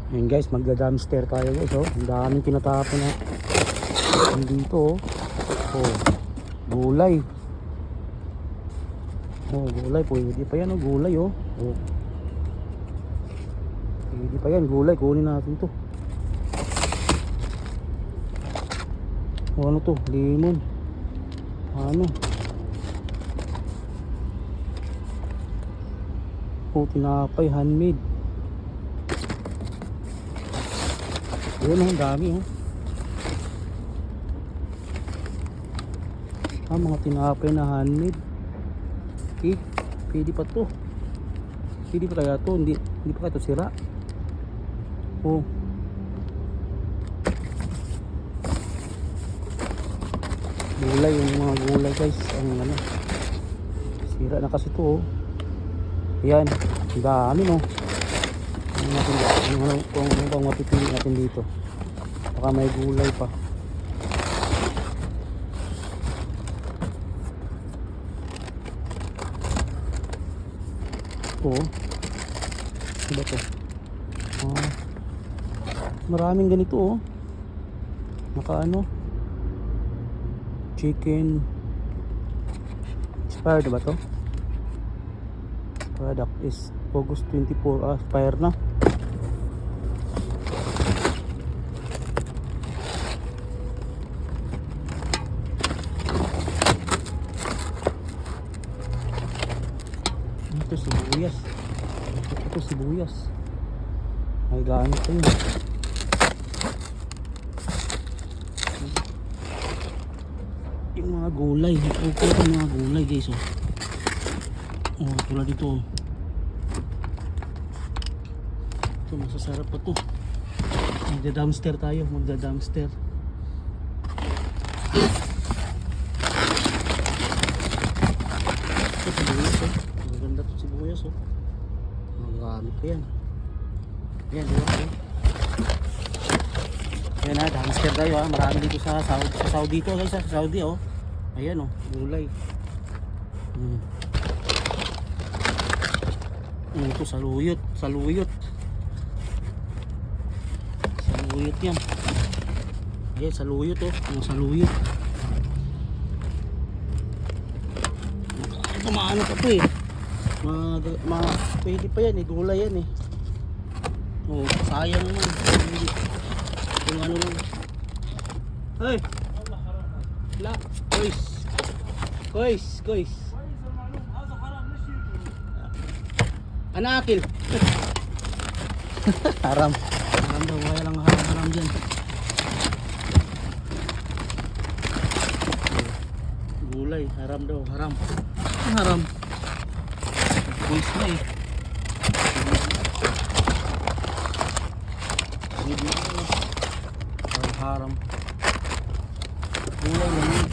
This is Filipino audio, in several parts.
Ayun guys, magda-dumpster tayo guys, oh. Ang daming tinatapon na dito, oh. Oh, gulay. Oh, gulay, pwede pa yan, oh, gulay, oh. Oh. Pwede pa yan, gulay, kunin natin to. Oh, ano to? Lemon. Ano? Oh, tinapay, handmade. Ayan, oh, ang dami, oh. Ah, mga tinapay na handmade. Okay, pwede pa to. Pwede pa kaya to, hindi pa kaya to sira. Oh. Gulay, yung mga gulay guys, ang ano, sira na kasi to, oh. Ayan, ang dami, no. Kung ano bang mapipili natin dito, baka may gulay pa. Oh, diba to? Ah, maraming ganito, oh. Naka ano, chicken expired ba to? Product is August 24. Expire na. Ito sibuyas. Ito sibuyas. Ay gamit ko yun. Yung mga gulay. Okay yung mga gulay guys, oh. Oh, tulad dito. Ito, masasarap pa to. Magda-dumpster tayo. Magda-dumpster. Ito, sibuyas, oh. Maganda to sibuyas, oh. Magagamit ko yan. Yan, diba? Ayan na, dumpster tayo, ha. Marami dito sa Saudi to, guys, ha. Sa Saudi, oh. Ayan, oh. Gulay. Ito saluyot yan. Ayan, saluyot, oh. Ang saluyot. Ito maano pa to, eh. Pwede pa yan, eh. Gulay yan, eh. Oh, sayang naman. Yung ano lang. Hey! La, kois. Ana akil. Haram daw, kaya lang haram dyan. Gulay, haram daw, haram. Haram. Kois na, eh. Haram. Gulay lang yun.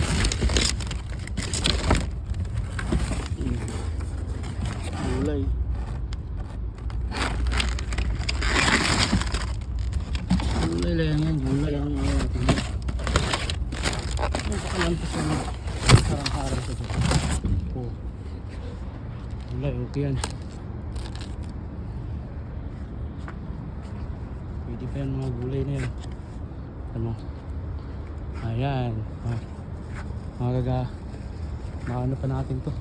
Gulay. Gulay lang yan. Gulay ang tingin. Ang pakalampas na harang-harang sa ito. Oh. Gulay, okay yan. Pwede pa yan mga gulay na yan. Ano? Ayan. Maano pa natin to.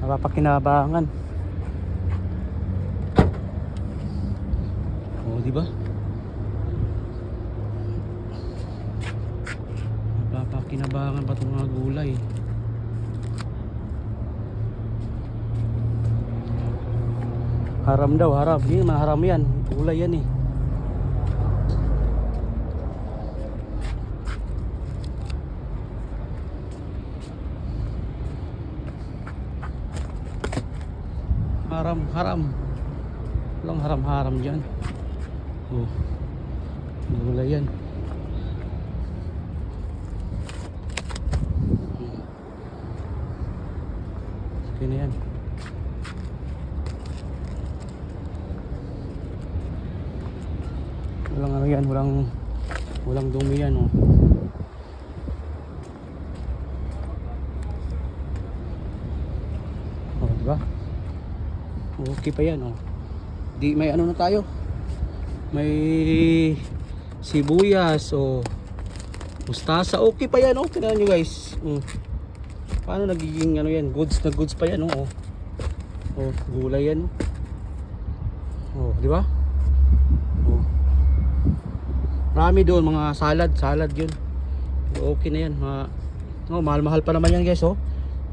Mapapakinabangan. Oh, di ba? Mapapakinabangan pa itong mga gulay. Haram daw, haram. Hindi naman haram yan. Gulay yan, eh. Haram. Walang haram dyan. Oh, gulay yan. Okay na yan. Walang ano yan, walang dumi yan, oh. Oh, diba? Okay pa yan, oh. Di may ano na tayo. May sibuyas o mustasa. Okay pa yan, oh. Tingnan nyo guys. Paano nagiging ano yan? Goods na goods pa yan, oh. Oh, gulay yan. Oh, di ba? Oh. Marami doon mga salad yun. Okay na yan. Mahal-mahal pa naman yan guys, oh.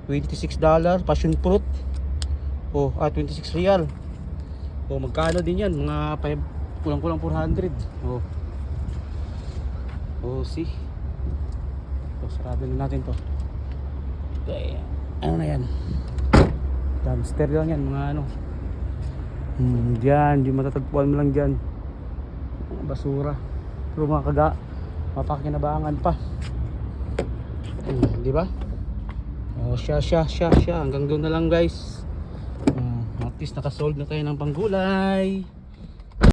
$26 passion fruit. Oh, 26 real. Oh, magkano din yan? Mga kulang-kulang 400. Oh. Oh, see. So, sarado na natin to. Okay. Ano na yan? Dumpster lang yan, mga ano. Diyan, di matatagpuan mo lang diyan. Mga basura. Pero mga mapakinabangan pa. Di ba? Oh, siya. Hanggang doon na lang guys. At least nakasolve na tayo ng panggulay.